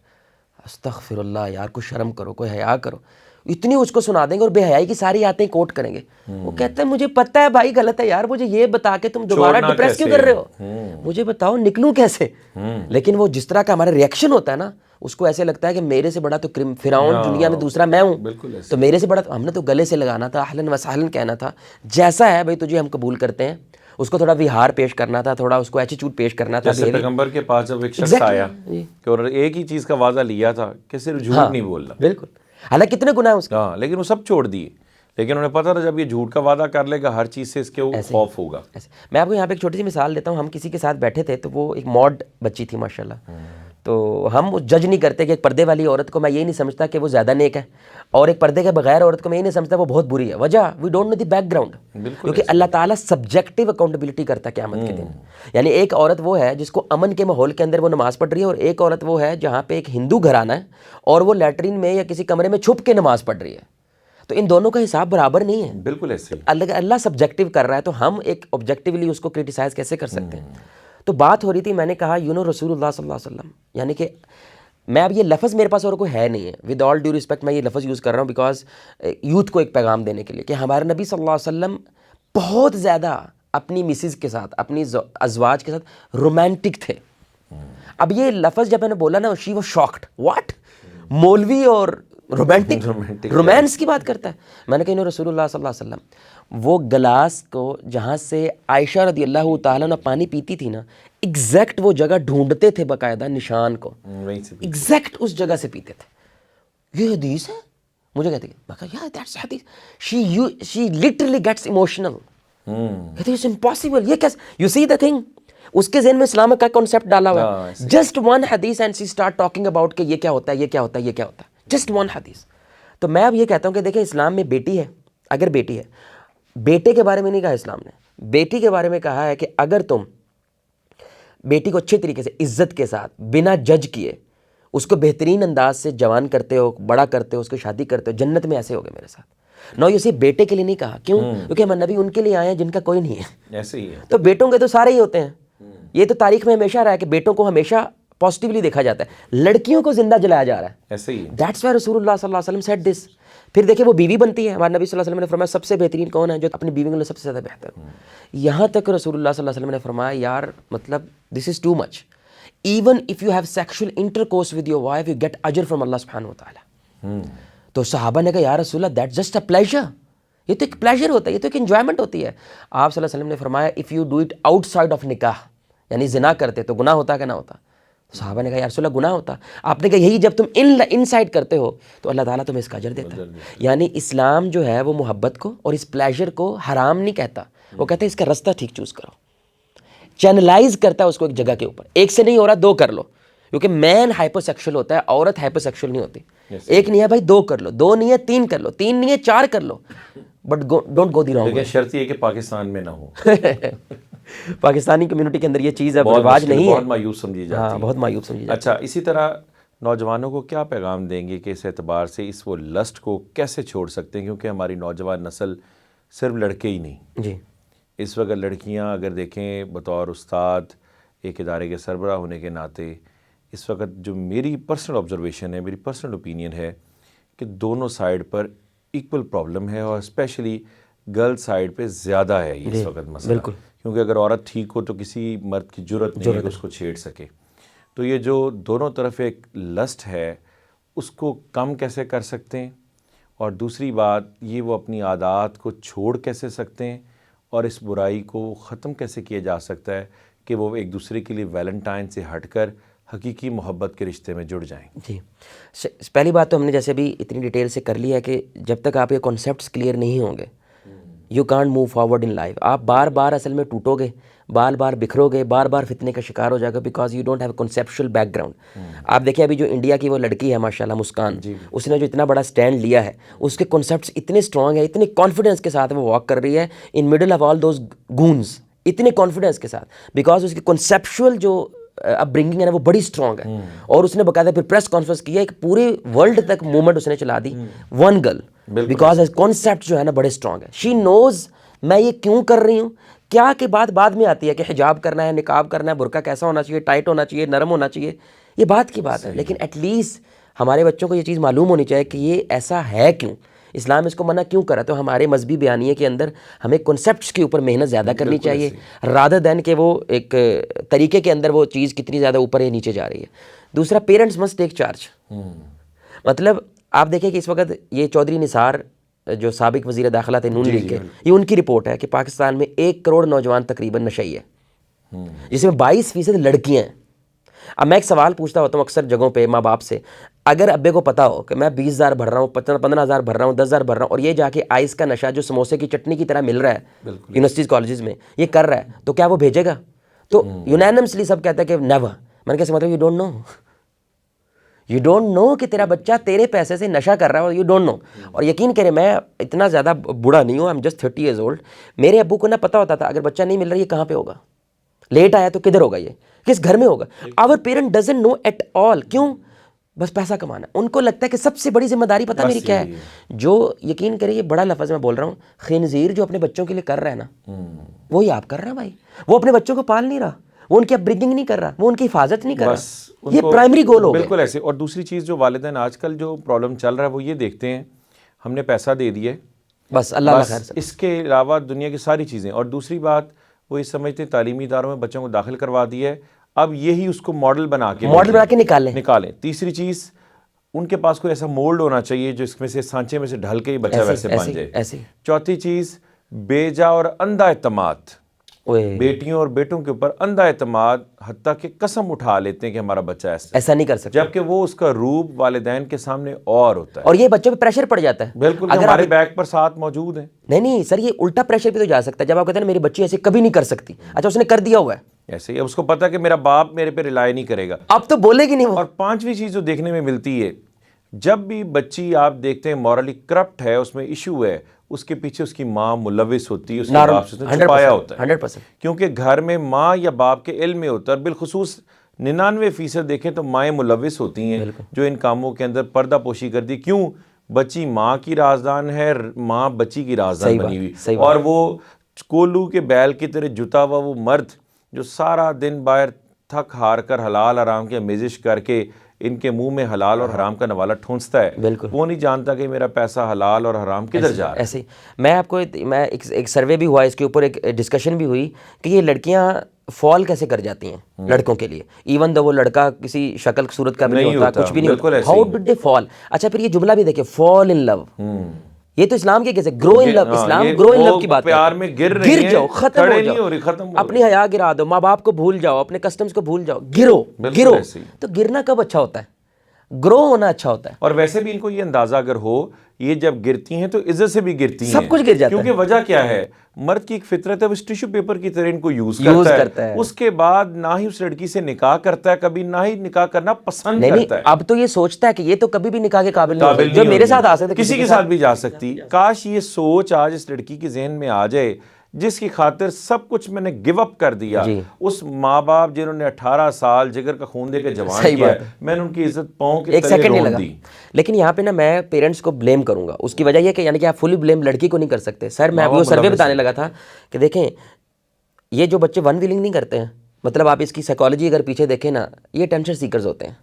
استغفر اللہ یار, کوئی شرم کرو, کوئی حیا کرو. اتنی اس کو سنا دیں گے اور بے حیائی کی ساری آتیں کوٹ کریں گے. وہ کہتا ہے مجھے پتہ ہے بھائی غلط ہے یار, مجھے یہ بتا کے تم دوبارہ ڈپریس کیوں کر رہے ہو, مجھے بتاؤ نکلوں کیسے. لیکن وہ جس طرح کا ہمارا ریئیکشن ہوتا ہے نا, اس کو ایسے لگتا ہے کہ میرے سے بڑا تو فرعون دنیا میں دوسرا میں ہوں, تو میرے سے بڑا, ہم نے تو گلے سے لگانا تھا, اہلاً وسہلاً کہنا تھا, جیسا ہے بھائی تجھے ہم قبول کرتے ہیں. اس کو تھوڑا وہار پیش کرنا تھا, تھوڑا اس کو ایٹیٹیوڈ پیش کرنا تھا. جیسے پیغمبر کے پاس جب ایک شخص آیا کہ اور ایک ہی چیز کا وعدہ لیا تھا کہ صرف جھوٹ نہیں بولنا, بالکل, حالانکہ کتنے گناہ ہیں اس کے, ہاں, لیکن وہ سب چھوڑ دیے. لیکن انہیں پتا تھا جب یہ جھوٹ کا وعدہ کر لے گا ہر چیز سے اس کے خوف ہوگا. میں آپ کو یہاں پہ ایک چھوٹی سی مثال دیتا ہوں. ہم کسی کے ساتھ بیٹھے تھے تو وہ ایک ماڈ بچی تھی ماشاءاللہ, تو ہم جج نہیں کرتے کہ ایک پردے والی عورت کو میں یہ نہیں سمجھتا کہ وہ زیادہ نیک ہے, اور ایک پردے کے بغیر عورت کو میں یہ نہیں سمجھتا وہ بہت بری ہے. وجہ we don't know the background, کیونکہ اللہ تعالیٰ سبجیکٹیو اکاؤنٹیبلٹی کرتا ہے قیامت کے دن. یعنی ایک عورت وہ ہے جس کو امن کے ماحول کے اندر وہ نماز پڑھ رہی ہے, اور ایک عورت وہ ہے جہاں پہ ایک ہندو گھرانہ ہے اور وہ لیٹرین میں یا کسی کمرے میں چھپ کے نماز پڑھ رہی ہے. تو ان دونوں کا حساب برابر نہیں ہے. بالکل ایسے ہی. اللہ سبجیکٹیو کر رہا ہے, تو ہم ایک آبجیکٹیولی اس کو کرٹیسائز کیسے کر سکتے ہیں. تو بات ہو رہی تھی, میں نے کہا رسول اللہ صلی اللہ علیہ وسلم, یعنی کہ میں اب یہ لفظ میرے پاس اور کوئی ہے نہیں ہے, ود آل ڈیو رسپیکٹ میں یہ لفظ یوز کر رہا ہوں بیکاز یوتھ کو ایک پیغام دینے کے لیے کہ ہمارے نبی صلی اللہ علیہ وسلم بہت زیادہ اپنی مسز کے ساتھ, اپنی ازواج کے ساتھ رومانٹک تھے. اب یہ لفظ جب میں نے بولا نا, شی واز شاکڈ, واٹ, مولوی اور رومانٹک رومانس کی بات کرتا ہے. میں نے کہا رسول اللہ صلی اللہ علیہ وسلم وہ گلاس کو جہاں سے عائشہ رضی اللہ تعالیٰ نے پانی پیتی تھی نا, ایگزیکٹ وہ جگہ ڈھونڈتے تھے باقاعدہ نشان کو, ایگزیکٹ اس جگہ سے پیتے تھے. یہ حدیث ہے, مجھے کہتے ہیں, میں کہا یار دیٹس حدیث. شی لٹرلی گیٹس ایموشنل, کہتے اٹس امپاسبل, یہ کیسے, یو سی دا تھنگ, اس کے ذہن میں اسلام کا کانسیپٹ ڈالا ہوا ہے. جسٹ ون حدیث and see start talking about کہ یہ کیا ہوتا ہے, یہ کیا ہوتا ہے, یہ کیا ہوتا ہے, جسٹ ون حدیث. تو میں اب یہ کہتا ہوں کہ دیکھیں اسلام میں بیٹی ہے، اگر بیٹی ہے، بیٹے کے بارے میں نہیں کہا اسلام نے، بیٹی کے بارے میں کہا ہے کہ اگر تم بیٹی کو اچھے طریقے سے عزت کے ساتھ بنا جج کیے اس کو بہترین انداز سے جوان کرتے ہو، بڑا کرتے ہو، اس کو شادی کرتے ہو، جنت میں ایسے ہوگے میرے ساتھ۔ نو یہ صرف بیٹے کے لیے نہیں کہا، کیوں؟ کیونکہ ہمارے نبی ان کے لیے آئے ہیں جن کا کوئی نہیں ہے، ایسے ہی ہے۔ تو بیٹوں کے تو سارے ہی ہوتے ہیں۔ یہ تو تاریخ میں ہمیشہ رہا ہے کہ بیٹوں کو ہمیشہ پازیٹیولی دیکھا جاتا ہے، لڑکیوں کو زندہ جلایا جا رہا ہے۔ ایسے ہی ہے۔ دیٹس وائی رسول اللہ صلی اللہ علیہ وسلم سیڈ دس۔ پھر دیکھیں وہ بیوی بنتی ہے، ہمارے نبی صلی اللہ علیہ وسلم نے فرمایا سب سے بہترین کون ہے؟ جو اپنی بیوی کے لیے سب سے زیادہ بہتر ہو۔ یہاں تک رسول اللہ صلی اللہ علیہ وسلم نے فرمایا یار مطلب this is too much, even if you have sexual intercourse with your wife you get اجر فرام اللہ سبحانہ و تعالیٰ۔ تو صحابہ نے کہا یا رسول اللہ دیٹس جسٹ اے پلیجر، یہ تو ایک پلیجر ہوتا ہے، یہ تو ایک انجوائمنٹ ہوتی ہے۔ آپ صلی اللہ علیہ وسلم نے فرمایا if you do it out side of نکاح، یعنی زنا کرتے تو گناہ ہوتا کہ نہ ہوتا؟ صحابہ نے کہا یا رسول اللہ گناہ ہوتا۔ آپ نے کہا یہی جب تم ان سائڈ کرتے ہو تو اللہ تعالیٰ تمہیں اس کا اجر دیتا ہے۔ یعنی اسلام جو ہے وہ محبت کو اور اس پلیجر کو حرام نہیں کہتا، وہ کہتا ہے اس کا رستہ ٹھیک چوز کرو، چینلائز کرتا ہے اس کو ایک جگہ کے اوپر، ایک سے نہیں ہو رہا دو کر لو، کیونکہ مین ہائپر سیکشل ہوتا ہے، عورت ہائپر سیکشل نہیں ہوتی۔ ایک نہیں ہے بھائی دو کر لو، دو نہیں ہے تین کر لو، تین نہیں ہے چار کر لو، but don't go the wrong. لیکن شرط یہ کہ پاکستان میں نہ ہو۔ پاکستانی کمیونٹی کے اندر یہ چیز اب رواج نہیں ہے، بہت مایوس سمجھی جاتی ہے۔ ہاں بہت مایوب سمجھی جاتی ہے۔ اچھا، اسی طرح نوجوانوں کو کیا پیغام دیں گے کہ اس اعتبار سے اس وہ لسٹ کو کیسے چھوڑ سکتے ہیں؟ کیونکہ ہماری نوجوان نسل صرف لڑکے ہی نہیں، جی اس وقت لڑکیاں اگر دیکھیں بطور استاد ایک ادارے کے سربراہ ہونے کے ناطے، اس وقت جو میری پرسنل آبزرویشن ہے، میری پرسنل اوپینین ہے کہ دونوں سائیڈ پر ایکول پرابلم ہے، اور اسپیشلی گرل سائیڈ پہ زیادہ ہے یہ اس وقت مسئلہ۔ بالکل، کیونکہ اگر عورت ٹھیک ہو تو کسی مرد کی جرأت نہیں ہے کہ اس کو چھیڑ سکے۔ تو یہ جو دونوں طرف ایک لسٹ ہے اس کو کم کیسے کر سکتے ہیں، اور دوسری بات یہ وہ اپنی عادات کو چھوڑ کیسے سکتے ہیں، اور اس برائی کو ختم کیسے کیا جا سکتا ہے کہ وہ ایک دوسرے کے لیے ویلنٹائن سے ہٹ کر حقیقی محبت کے رشتے میں جڑ جائیں۔ جی پہلی بات تو ہم نے جیسے بھی اتنی ڈیٹیل سے کر لی ہے کہ جب تک آپ یہ کانسیپٹس کلیئر نہیں ہوں گے you can't move forward in life. آپ بار بار اصل میں ٹوٹو گے، بار بار بکھرو گے، بار بار فتنے کا شکار ہو جائے گا، because you don't have conceptual background. آپ دیکھیں ابھی جو انڈیا کی وہ لڑکی ہے ماشاءاللہ مسکان، اس نے جو اتنا بڑا سٹینڈ لیا ہے، اس کے کنسیپٹس اتنے اسٹرانگ ہیں، اتنے کانفیڈنس کے ساتھ وہ واک کر رہی ہے ان مڈل آف آل دوز گونز، اتنے کانفیڈنس کے ساتھ، بیکاز اس کی کنسیپشل جو اپ برنگنگ ہے نا وہ بڑی اسٹرانگ ہے۔ اور اس نے باقاعدہ پھر پریس کانفرنس کی ہے، ایک پورے ورلڈ تک موومنٹ اس نے چلا دی، ون گرل، بیکاز کانسیپٹ جو ہے نا بڑے اسٹرانگ ہے۔ شی نوز میں یہ کیوں کر رہی ہوں، کیا کہ بات بعد میں آتی ہے کہ حجاب کرنا ہے، نقاب کرنا ہے، برقع کیسا ہونا چاہیے، ٹائٹ ہونا چاہیے، نرم ہونا چاہیے، یہ بات کی بات ہے، لیکن ایٹ لیسٹ ہمارے بچوں کو یہ چیز معلوم ہونی چاہیے کہ یہ ایسا ہے کیوں، اسلام اس کو منع کیوں کرا۔ تو ہمارے مذہبی بیانیے کے اندر ہمیں کنسیپٹس کے اوپر محنت زیادہ کرنی چاہیے، رادر دین کہ وہ ایک طریقے کے اندر وہ چیز کتنی زیادہ اوپر یا نیچے جا رہی ہے۔ دوسرا، پیرنٹس مسٹ ٹیک چارج۔ مطلب آپ دیکھیں کہ اس وقت یہ چودھری نثار جو سابق وزیر داخلہ تھے نون لیگ کے، یہ ان کی رپورٹ ہے کہ پاکستان میں 1 کروڑ نوجوان تقریباً نشئی ہے، جس میں 22% لڑکیاں ہیں۔ اب میں ایک سوال پوچھتا ہوتا ہوں اکثر جگہوں پہ ماں باپ سے، اگر ابے کو پتا ہو کہ میں 20,000 بھر رہا ہوں، 15,000 بھر رہا ہوں، 10,000 بھر رہا ہوں، اور یہ جا کے آئس کا نشہ جو سموسے کی چٹنی کی طرح مل رہا ہے یونیورسٹیز کالجز میں یہ کر رہا ہے، تو کیا وہ بھیجے گا؟ تو یونینمسلی سب کہتا ہے کہ نیور۔ میں نے کیسے مطلب یو ڈونٹ نو کہ تیرا بچہ تیرے پیسے سے نشہ کر رہا ہے، اور یو ڈونٹ نو۔ اور یقین کریں میں اتنا زیادہ بوڑھا نہیں ہوں، I am just 30 years old. میرے ابو کو نہ پتا ہوتا تھا اگر بچہ نہیں مل رہا یہ کہاں پہ ہوگا، لیٹ آیا تو کدھر ہوگا، یہ کس گھر میں ہوگا۔ Our parent doesn't know at all, کیوں؟ بس پیسہ کمانا۔ ان کو لگتا ہے کہ سب سے بڑی ذمہ داری پتہ میری کیا ہے، جو یقین کریں یہ بڑا لفظ میں بول رہا ہوں، خنزیر جو اپنے بچوں کے لیے کر رہا ہے نا وہی آپ کر رہے ہیں بھائی۔ وہ اپنے بچوں کو پال نہیں رہا، وہ ان کی اپ برنگنگ نہیں کر رہا، وہ ان کی حفاظت نہیں کر رہا، یہ پرائمری گول ہو گیا۔ بالکل ایسے۔ اور دوسری چیز جو والدین آج کل جو پرابلم چل رہا ہے وہ یہ دیکھتے ہیں ہم نے پیسہ دے دیا بس اللہ خیر، اس کے علاوہ دنیا کی ساری چیزیں۔ اور دوسری بات وہ یہ سمجھتے ہیں تعلیمی اداروں میں بچوں کو داخل کروا دیا ہے، اب یہی اس کو ماڈل بنا کے نکالیں۔ تیسری چیز ان کے پاس کوئی ایسا مولڈ ہونا چاہیے جو اس میں سے سانچے میں سے ڈھل کے ہی بچہ ویسے بن جائے۔ چوتھی چیز بیجا اور اندھا اعتماد، بیٹیوں اور بیٹوں کے اوپر اندھا اعتماد، حتیٰ کہ قسم اٹھا لیتے ہیں کہ ہمارا بچہ ایسا نہیں کر سکتا، جبکہ وہ اس کا روپ والدین کے سامنے اور ہوتا ہے، اور یہ بچوں پہ پریشر پڑ جاتا ہے۔ بالکل، ہمارے بیک پر ساتھ موجود ہیں۔ نہیں سر، یہ الٹا پریشر بھی تو جا سکتا ہے، جب آپ کہتے ہیں میری بچی ایسے کبھی نہیں کر سکتی، اچھا اس نے کر دیا ہوا ہے ایسے ہی، اب اس کو پتا کہ میرا باپ میرے پہ ریلائی نہیں کرے گا، اب تو بولے گی نہیں وہ۔ اور پانچویں چیز جو دیکھنے میں ملتی ہے جب بھی بچی آپ دیکھتے ہیں مورلی کرپٹ ہے, اس میں ایشو ہے, اس کے پیچھے اس کی ماں ملوث ہوتی ہے, اس کے باپ سے چھپایا ہوتا ہے, 100%. کیونکہ گھر میں ماں یا باپ کے علم میں ہوتا ہے. اور بالخصوص 99% دیکھیں تو مائیں ملوث ہوتی ہیں جو ان کاموں کے اندر پردہ پوشی کرتی. کیوں؟ بچی ماں کی رازدان ہے, ماں بچی کی رازدان بنی ہوئی, اور وہ کولو کے بیل کی طرح جتا ہوا وہ مرد جو سارا دن باہر تھک ہار کر حلال حرام کی آمیزش کر کے ان کے منہ میں حلال اور حرام کا نوالا ٹھونستا ہے, وہ نہیں جانتا کہ میرا پیسہ حلال اور حرام کدھر جا رہا ہے. ایسے ہی میں آپ کو ایک سروے بھی ہوا, اس کے اوپر ایک ڈسکشن بھی ہوئی کہ یہ لڑکیاں فال کیسے کر جاتی ہیں لڑکوں کے لیے, ایون دو وہ لڑکا کسی شکل صورت کا بھی نہیں ہوتا, کچھ بھی نہیں ہوتا, ہاؤ ڈڈ دے فال. اچھا پھر یہ جملہ بھی دیکھیں, فال ان لو, یہ تو اسلام کے کیسے گرو ان لو, اسلام گرو ان لو کی بات ہے, پیار میں گر جاؤ, ختم ہو جاؤ, اپنی حیا گرا دو, ماں باپ کو بھول جاؤ, اپنے کسٹمز کو بھول جاؤ, گرو. تو گرنا کب اچھا ہوتا ہے؟ گرو ہونا اچھا ہوتا ہے. اور ویسے بھی ان کو یہ اندازہ اگر ہو, یہ جب گرتی ہیں تو عزت سے بھی گرتی ہیں, سب کچھ گر جاتا ہے. کیونکہ وجہ کیا ہے, مرد کی ایک فطرت ہے, وہ ٹیشو پیپر کی طرح ان کو یوز کرتا ہے. اس کے بعد نہ ہی اس لڑکی سے نکاح کرتا ہے کبھی, نہ ہی نکاح کرنا پسند کرتا ہے. اب تو یہ سوچتا ہے کہ یہ تو کبھی بھی نکاح کے قابل نہیں, جو میرے ساتھ آ سکتے کسی کے ساتھ بھی جا سکتی. کاش یہ سوچ آج اس لڑکی کے ذہن میں آ جائے جس کی خاطر سب کچھ میں نے گیو اپ کر دیا. اس ماں باپ جنہوں نے 18 سال جگر کا خون دے کے جوان کیا, میں نے ان کی عزت پاؤں کے تلے رون دی. لیکن یہاں پہ نا میں پیرنٹس کو بلیم کروں گا. اس کی وجہ یہ کہ یعنی کہ آپ فلی بلیم لڑکی کو نہیں کر سکتے. سر میں ابھی وہ سروے بتانے لگا تھا کہ دیکھیں یہ جو بچے ون ویلنگ نہیں کرتے ہیں, مطلب آپ اس کی سائیکالوجی اگر پیچھے دیکھیں نا, یہ اٹینشن سیکرز ہوتے ہیں.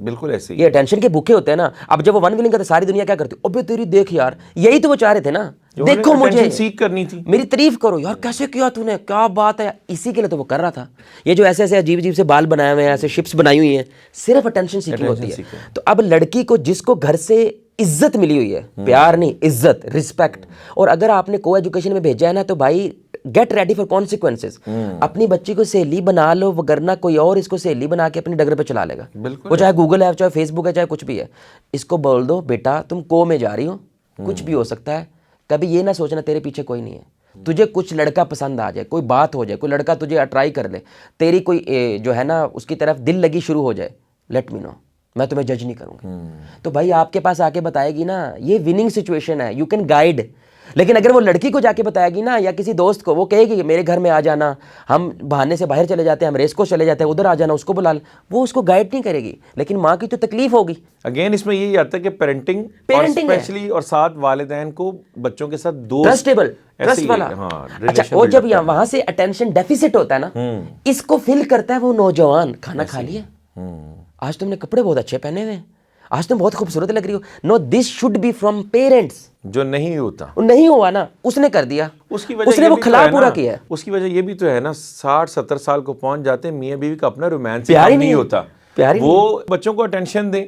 بالکل ایسے ہی, یہ اٹینشن کے بھوکے ہوتے ہیں نا. اب جب وہ ون ویلنگ کرتے ساری دنیا کیا کرتی, ابے تیری دیکھ یار, یہی تو وہ چاہ رہے تھے نا, دیکھو مجھے سیکھ کرنی تھی, میری تعریف کرو یار, کیسے کیا تو نے, کیا بات ہے, اسی کے لیے تو وہ کر رہا تھا. یہ جو ایسے ایسے عجیب عجیب سے بال بنائے ہوئے ہیں, ایسے شپس بنائی ہوئی ہیں, صرف اٹینشن سیکنگ ہوتی ہے. تو اب لڑکی کو جس کو گھر سے عزت ملی ہوئی ہے, پیار نہیں عزت, رسپیکٹ, اور اگر آپ نے کو ایجوکیشن میں بھیجا ہے نا تو بھائی گیٹ ریڈی فار کانسیکوینسز. اپنی بچی کو سہیلی بنا لو, وگرنہ کوئی اور اس کو سہیلی بنا کے اپنی ڈگر پہ چلا لے گا. وہ چاہے گوگل ہے, چاہے فیس بک ہے, چاہے کچھ بھی ہے. اس کو بول دو بیٹا تم کو میں جا رہی ہو, کچھ بھی ہو سکتا ہے, کبھی یہ نہ سوچنا تیرے پیچھے کوئی نہیں ہے. تجھے کچھ لڑکا پسند آ جائے, کوئی بات ہو جائے, کوئی لڑکا تجھے اٹرائی کر لے, تیری کوئی جو ہے نا اس کی طرف دل لگی شروع ہو جائے, لیٹ می نو, میں تمہیں جج نہیں کروں گا. تو بھائی آپ کے پاس آ کے بتائے گی نا, یہ وننگ سچویشن ہے, یو کین گائیڈ. لیکن اگر وہ لڑکی کو جا کے بتائے گی نا, یا کسی دوست کو, وہ کہے گی کہ میرے گھر میں آ جانا, ہم بہانے سے باہر چلے جاتے ہیں, ہم ریس کو چلے جاتے ہیں, ادھر آ جانا, اس کو بلا لیں, وہ اس کو گائیڈ نہیں کرے گی. لیکن ماں کی تو تکلیف ہوگی. اگین اس میں یہی آتا ہے کہ پیرنٹنگ اسپیشلی, اور ساتھ والدین کو بچوں کے ساتھ دوست, ٹرسٹیبل, ٹرسٹ والا. اچھا وہ جب وہاں سے اٹینشن ڈیفیسٹ ہوتا ہے نا, اس کو فل کرتا ہے وہ نوجوان, کھانا کھا لیا, آج تم نے کپڑے بہت اچھے پہنے ہوئے ہیں, آج تم بہت خوبصورت لگ رہی ہو. No this should be from parents. جو نہیں ہوتا, نہیں ہوا نا, اس نے کر دیا, اس نے وہ خلا پورا کیا ہے. اس کی وجہ یہ بھی تو ہے نا, 60-70 سال کو پہنچ جاتے ہیں, میاں بیوی کا اپنا رومانس نہیں ہوتا. وہ بچوں کو اٹینشن دیں,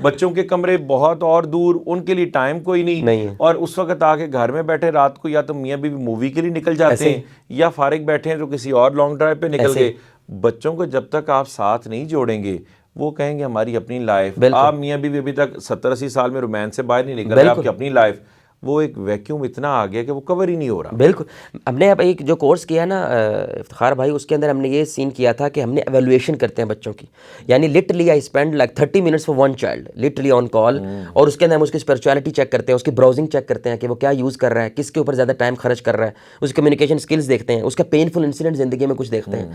بچوں کے کمرے بہت اور دور, ان کے لیے ٹائم کوئی نہیں, اور اس وقت آ کے گھر میں بیٹھے رات کو یا تو میاں بیوی مووی کے لیے نکل جاتے ہیں, یا فارغ بیٹھے ہیں تو کسی اور لانگ ڈرائیو پہ نکل گئے. بچوں کو جب تک آپ ساتھ نہیں جوڑیں گے, وہ کہیں گے ہماری اپنی لائف. آپ میاں بیوی ابھی تک 70-80 سال میں رومانس سے باہر نہیں نکل رہے, آپ کی اپنی لائف, وہ ایک ویکیوم اتنا آ گیا کہ وہ کور ہی نہیں ہو رہا. بالکل. ہم نے اب ایک جو کورس کیا نا افتخار بھائی, اس کے اندر ہم نے یہ سین کیا تھا کہ ہم نے ایویلویشن کرتے ہیں بچوں کی. یعنی literally I spend like 30 minutes for one child, literally on call. اور اس کے اندر ہم اس کی اسپرچولیٹی چیک کرتے ہیں, اس کی براؤزنگ چیک کرتے ہیں کہ وہ کیا یوز کر رہا ہے, کس کے اوپر زیادہ ٹائم خرچ کر رہا ہے, اس کی کمیونیکیشن اسکلز دیکھتے ہیں, اس کا پینفل انسیڈنٹ زندگی میں کچھ دیکھتے ہیں.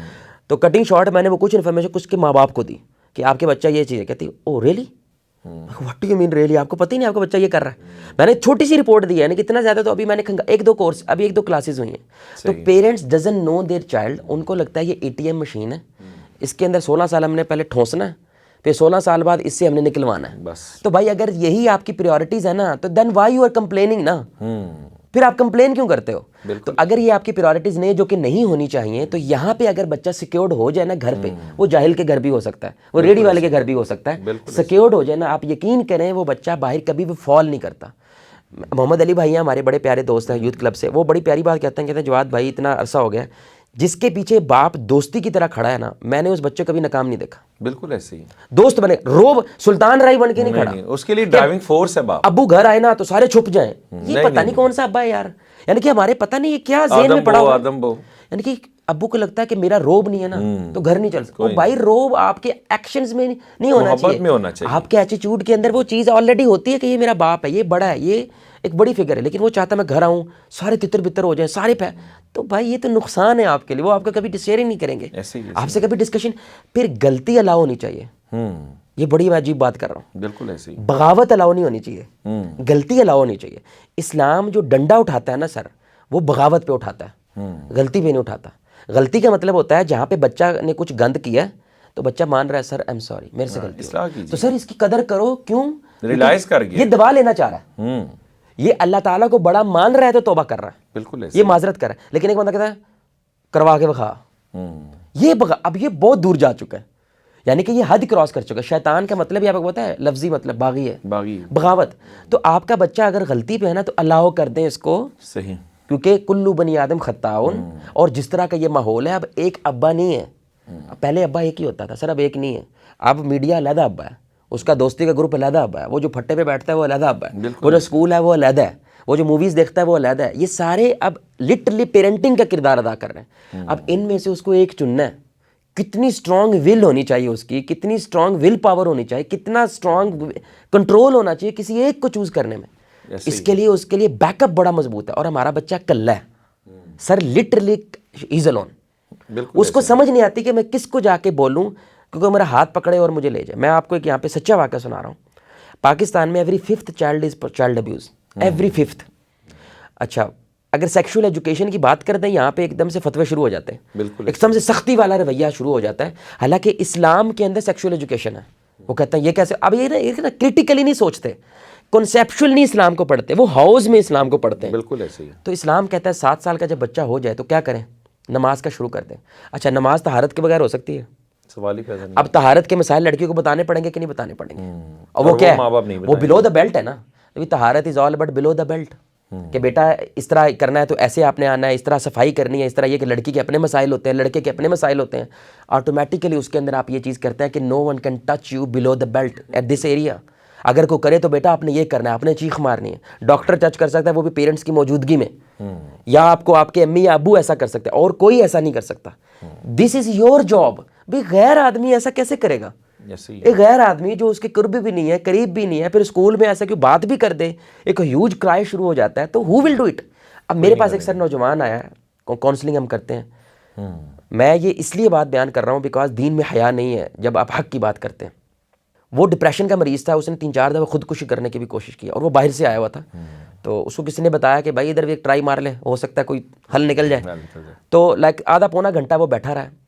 تو کٹنگ شارٹ میں نے وہ کچھ انفارمیشن کچھ کے ماں باپ کو دی کہ آپ کے بچہ یہ چیز ہے. کہتی oh really, what do you mean really, آپ کو پتہ ہی نہیں آپ کا بچہ یہ کر رہا ہے. میں نے چھوٹی سی رپورٹ دی ہے, یعنی کتنا زیادہ, تو ابھی میں نے 1-2 کورس, ابھی 1-2 کلاسز ہوئی ہیں. تو parents doesn't know their child, ان کو لگتا ہے یہ ATM مشین ہے, اس کے اندر 16 سال ہم نے پہلے ٹھونسنا ہے, پھر 16 سال بعد اس سے ہم نے نکلوانا ہے بس. تو بھائی اگر یہی آپ کی پریورٹیز ہے نا, تو دین وائی یو آر کمپلیننگ نا, پھر آپ کمپلین کیوں کرتے ہو؟ تو اگر یہ آپ کی پریورٹیز نہیں, جو کہ نہیں ہونی چاہیے, تو یہاں پہ اگر بچہ سیکیورڈ ہو جائے نا گھر پہ, وہ جاہل کے گھر بھی ہو سکتا ہے, وہ ریڈی والے کے گھر بھی ہو سکتا ہے, سیکیورڈ ہو جائے نا, آپ یقین کریں وہ بچہ باہر کبھی بھی فال نہیں کرتا. محمد علی بھائی ہیں ہمارے بڑے پیارے دوست ہیں یوتھ کلب سے, وہ بڑی پیاری بات کہتے ہیں جواد بھائی اتنا عرصہ ہو گیا, جس کے پیچھے باپ دوستی کی طرح کھڑا ہے نا, میں نے اس بچے کو کبھی ناکام نہیں دیکھا. بالکل ایسے ہی دوست بنے, روب سلطان رائی بن کے نہیں کھڑا, اس کے لیے ڈرائیونگ فورس ہے باپ. ابو گھر آئے نا تو سارے چھپ جائیں, یہ پتہ نہیں کون سا ابا ہے یار, یعنی کہ ہمارے پتہ نہیں یہ کیا ذہن میں پڑا ہوا, یعنی کہ ابو کو لگتا ہے کہ میرا روب نہیں ہے نا تو گھر نہیں چل سکتا. وہ بھائی روب آپ کے ایکشنز میں نہیں ہونا چاہیے, آپ کے ایٹیٹیوڈ کے اندر وہ چیز آلریڈی ہوتی ہے کہ یہ میرا باپ ہے, یہ بڑا ہے, یہ ایک بڑی فگر ہے, لیکن وہ چاہتا ہے میں گھر آؤں سارے تتر بتر ہو جائیں سارے تو بھائی یہ تو نقصان ہے آپ کے لیے. وہ آپ کا کبھی شیئر ہی نہیں کریں گے, آپ سے کبھی ڈسکشن. پھر غلطی الاؤ ہونی چاہیے, یہ بڑی میں عجیب بات کر رہا ہوں. بالکل ایسے ہی. بغاوت الاؤ نہیں ہونی چاہیے, غلطی الاؤ ہونی چاہیے. اسلام جو ڈنڈا اٹھاتا ہے نا سر, وہ بغاوت پہ اٹھاتا ہے, غلطی پہ نہیں اٹھاتا. غلطی کا مطلب ہوتا ہے جہاں پہ بچہ نے کچھ گند کیا تو بچہ مان رہا ہے سر آئی ایم سوری میرے سے غلطی ہے, تو سر اس کی قدر کرو. کیوں؟ ریلائز کر گیا, یہ دبا لینا چاہ رہا ہے, یہ اللہ تعالیٰ کو بڑا مان رہا ہے تو توبہ کر رہا ہے, بالکل یہ معذرت کر رہا ہے. لیکن ایک بندہ کہتا ہے کروا کے بخا, یہ اب یہ بہت دور جا چکا ہے, یعنی کہ یہ حد کراس کر چکا ہے. شیطان کا مطلب یہ آپ کو پتا ہے, لفظی مطلب باغی ہے, بغاوت. تو آپ کا بچہ اگر غلطی پہ ہے نا تو اللہ کر دیں اس کو, صحیح, کیونکہ کلو بنی آدم خطاؤن, اور جس طرح کا یہ ماحول ہے, اب ایک ابا نہیں ہے. پہلے ابا ایک ہی ہوتا تھا سر, اب ایک نہیں ہے. اب میڈیا علیحدہ ابا ہے, اس کا دوستی کا گروپ علیحدہ ابا ہے, وہ جو پھٹے پہ بیٹھتا ہے وہ علیحدہ ابا ہے, وہ جو اسکول ہے وہ علیحدہ ہے, وہ جو موویز دیکھتا ہے وہ علیحدہ ہے. یہ سارے اب لٹرلی پیرنٹنگ کا کردار ادا کر رہے ہیں. اب ان میں سے اس کو ایک چننا ہے. کتنی اسٹرانگ ول ہونی چاہیے اس کی, کتنی اسٹرانگ ول پاور ہونی چاہیے, کتنا اسٹرانگ کنٹرول ہونا چاہیے کسی ایک کو چوز کرنے میں. اس کے لیے بیک اپ بڑا مضبوط ہے. اور ہمارا بچہ کلّا ہے سر, لٹرلی ایز الون. اس کو سمجھ نہیں آتی کہ میں کس کو جا کے بولوں, کیونکہ میرا ہاتھ پکڑے اور مجھے لے جائے. میں آپ کو ایک یہاں پہ سچا واقعہ سنا رہا ہوں. پاکستان میں every 5th child is child abuse, every 5th. اچھا, اگر سیکشول ایجوکیشن کی بات کرتے ہیں یہاں پہ ایک دم سے فتوے شروع ہو جاتے ہیں, ایک دم سے سختی والا رویہ شروع ہو جاتا ہے. حالانکہ اسلام کے اندر سیکشول ایجوکیشن ہے. وہ کہتے ہیں یہ کیسے, اب یہ نا کرٹیکلی نہیں سوچتے, کنسیپشول نہیں اسلام کو پڑھتے, وہ ہاؤس میں اسلام کو پڑھتے ہیں. بالکل ایسے ہی. تو اسلام کہتا ہے 7 سال کا جب بچہ ہو جائے تو کیا کریں, نماز کا شروع کر دیں. اچھا, نماز طہارت کے بغیر ہو سکتی ہے؟ سوال ہی پیدا نہیں. اب طہارت کے مسائل لڑکیوں کو بتانے پڑیں گے کہ نہیں بتانے پڑیں گے؟ اور وہ کیا ہے, وہ بلو دا بیلٹ ہے نا. طہارت از all about blue the belt, کہ بیٹا اس طرح کرنا ہے تو ایسے آپ نے آنا ہے, اس طرح صفائی کرنی ہے, اس طرح. یہ کہ لڑکی کے اپنے مسائل ہوتے ہیں, لڑکے کے اپنے مسائل ہوتے ہیں. آٹومیٹیکلی اس کے اندر آپ یہ چیز کرتے ہیں کہ no one can touch you below the belt at this area. اگر کوئی کرے تو بیٹا آپ نے یہ کرنا ہے, آپ نے چیخ مارنی ہے. ڈاکٹر ٹچ کر سکتا ہے وہ بھی پیرنٹس کی موجودگی میں, یا آپ کو آپ کے امی یا ابو ایسا کر سکتے ہیں, اور کوئی ایسا نہیں کر سکتا. دس از یور جاب. بھی غیر آدمی ایسا کیسے کرے گا؟ ایک غیر آدمی جو اس کے قرب بھی نہیں ہے, قریب بھی نہیں ہے, پھر اسکول میں ایسا کہ بات بھی کر دے, ایک ہیوج کرائے شروع ہو جاتا ہے, تو ہو ول ڈو اٹ. اب میرے پاس ایک سر نوجوان آیا ہے, کاؤنسلنگ ہم کرتے ہیں. میں یہ اس لیے بات بیان کر رہا ہوں بیکاز دین میں حیا نہیں ہے جب آپ حق کی بات کرتے ہیں. وہ ڈپریشن کا مریض تھا, اس نے 3-4 دفعہ خودکشی کرنے کی بھی کوشش کی, اور وہ باہر سے آیا ہوا تھا. تو اس کو کسی نے بتایا کہ بھائی ادھر بھی ایک ٹرائی مار لے, ہو سکتا ہے کوئی حل نکل جائے. تو لائک آدھا پونا گھنٹہ وہ بیٹھا رہا ہے.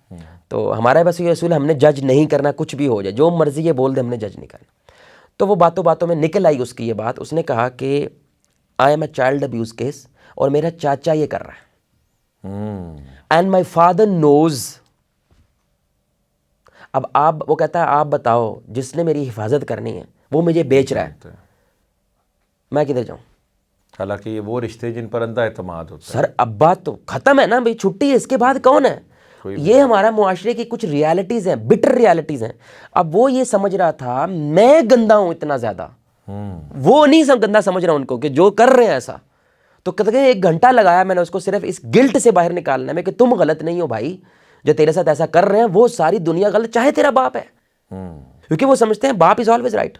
تو ہمارا بس یہ اصول, ہم نے جج نہیں کرنا, کچھ بھی ہو جائے جو مرضی یہ بول دے, ہم نے جج نہیں کرنا. تو وہ باتوں باتوں میں نکل آئی اس کی یہ بات. اس نے کہا کہ I am a child abuse case, اور میرا چاچا یہ کر رہا ہے, اینڈ مائی فادر نوز. اب وہ کہتا ہے آپ بتاؤ, جس نے میری حفاظت کرنی ہے وہ مجھے بیچ رہا ہے, میں کدھر جاؤں؟ حالانکہ یہ وہ رشتے جن پر اندھا اعتماد ہوتا ہے. سر ابا تو ختم ہے نا بھائی, چھٹی ہے, اس کے بعد کون ہے؟ یہ ہمارا معاشرے کی کچھ ریالٹیز ہیں, بٹر ریالٹیز ہیں. اب وہ یہ سمجھ رہا تھا میں گندا ہوں اتنا زیادہ, وہ نہیں گندا سمجھ رہا ان کو کہ جو کر رہے ہیں ایسا. تو کہتے ہیں 1 گھنٹہ لگایا میں نے اس کو صرف اس گلٹ سے باہر نکالنے میں کہ تم غلط نہیں ہو بھائی, جو تیرے ساتھ ایسا کر رہے ہیں وہ ساری دنیا غلط, چاہے تیرا باپ ہے. کیونکہ وہ سمجھتے ہیں باپ از آلویز رائٹ.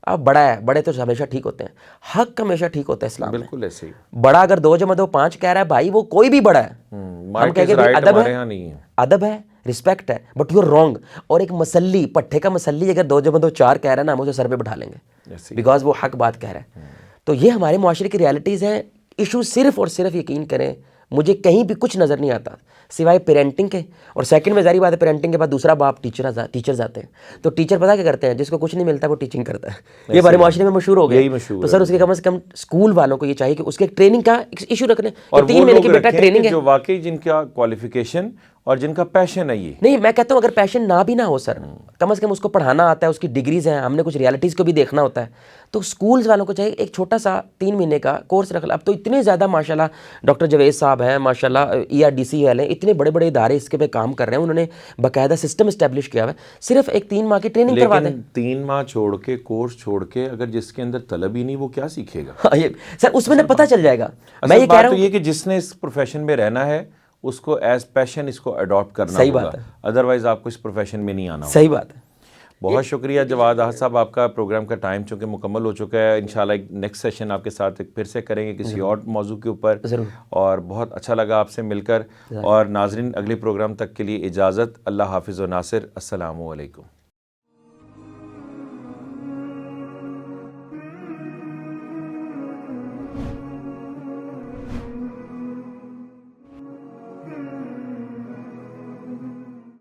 اب بڑا ہے, بڑے تو ہمیشہ ٹھیک ہوتے ہیں, حق ہمیشہ ٹھیک ہوتا ہے اسلام میں. بالکل ایسے ہی. بڑا اگر 2+2=5 کہہ رہا ہے بھائی, وہ کوئی بھی بڑا ہے. ہم کہیں گے ادب ہے, رسپیکٹ ہے, بٹ یو آر رانگ. اور ایک مسلی, پٹھے کا مسلی اگر 2+2=4 کہہ رہا ہے نا, ہم اسے سر پہ بٹھا لیں گے بیکاز وہ حق بات کہہ رہا ہے. تو یہ ہمارے معاشرے کی ریالٹیز ہیں. ایشو صرف اور صرف یقین کریں مجھے کہیں بھی کچھ نظر نہیں آتا سوائے پیرنٹنگ کے. اور سیکنڈ میں ظاہری بات ہے, پیرنٹنگ کے بعد دوسرا باپ ٹیچرز آتے ہیں. تو ٹیچر پتہ کیا کرتے ہیں, جس کو کچھ نہیں ملتا وہ ٹیچنگ کرتا ہے. یہ ہمارے معاشرے میں مشہور ہو گیا. تو سر اس کے کم از کم اسکول والوں کو یہ چاہیے کہ اس کے ٹریننگ کا ایشو رکھ لیں, اور 3 مہینے کی بیٹا ٹریننگ ہے جو واقعی جن کا کوالیفیکیشن اور جن کا پیشن ہے. یہ نہیں, میں کہتا ہوں اگر پیشن نہ بھی نہ ہو سر, کم از کم اس کو پڑھانا آتا ہے, اس کی ڈگریز ہیں, ہم نے کچھ ریالٹیز کو بھی دیکھنا ہوتا ہے. تو اسکولز والوں کو چاہیے ایک چھوٹا سا 3 مہینے کا کورس رکھ لیں. اب تو اتنے زیادہ ماشاءاللہ ڈاکٹر جوید صاحب ہیں, ماشاءاللہ ERDC والے, اتنے بڑے بڑے ادارے اس کے پہ کام کر رہے ہیں. انہوں نے باقاعدہ سسٹم اسٹیبلش کیا ہوا ہے. صرف ایک 3 ماہ کی ٹریننگ کروا دیں. 3 ماہ چھوڑ کے, کورس چھوڑ کے, اگر جس کے اندر طلب ہی نہیں وہ کیا سیکھے گا؟ سر اس میں پتہ چل جائے گا. میں یہ کہہ رہا ہوں یہ کہ جس نے اس پروفیشن میں رہنا ہے اس کو ایز پیشن اس کو اڈاپٹ کرنا صحیح ہوگا, بات ہے. ادروائز آپ کو اس پروفیشن میں نہیں آنا ہوگا. صحیح بات ہے. بہت شکریہ جواد احد صاحب, آپ کا پروگرام کا ٹائم چونکہ مکمل ہو چکا ہے. انشاءاللہ ایک نیکسٹ سیشن آپ کے ساتھ پھر سے کریں گے کسی اور موضوع کے اوپر, اور بہت اچھا لگا آپ سے مل کر. اور ناظرین, اگلے پروگرام تک کے لیے اجازت. اللہ حافظ و ناصر. السلام علیکم.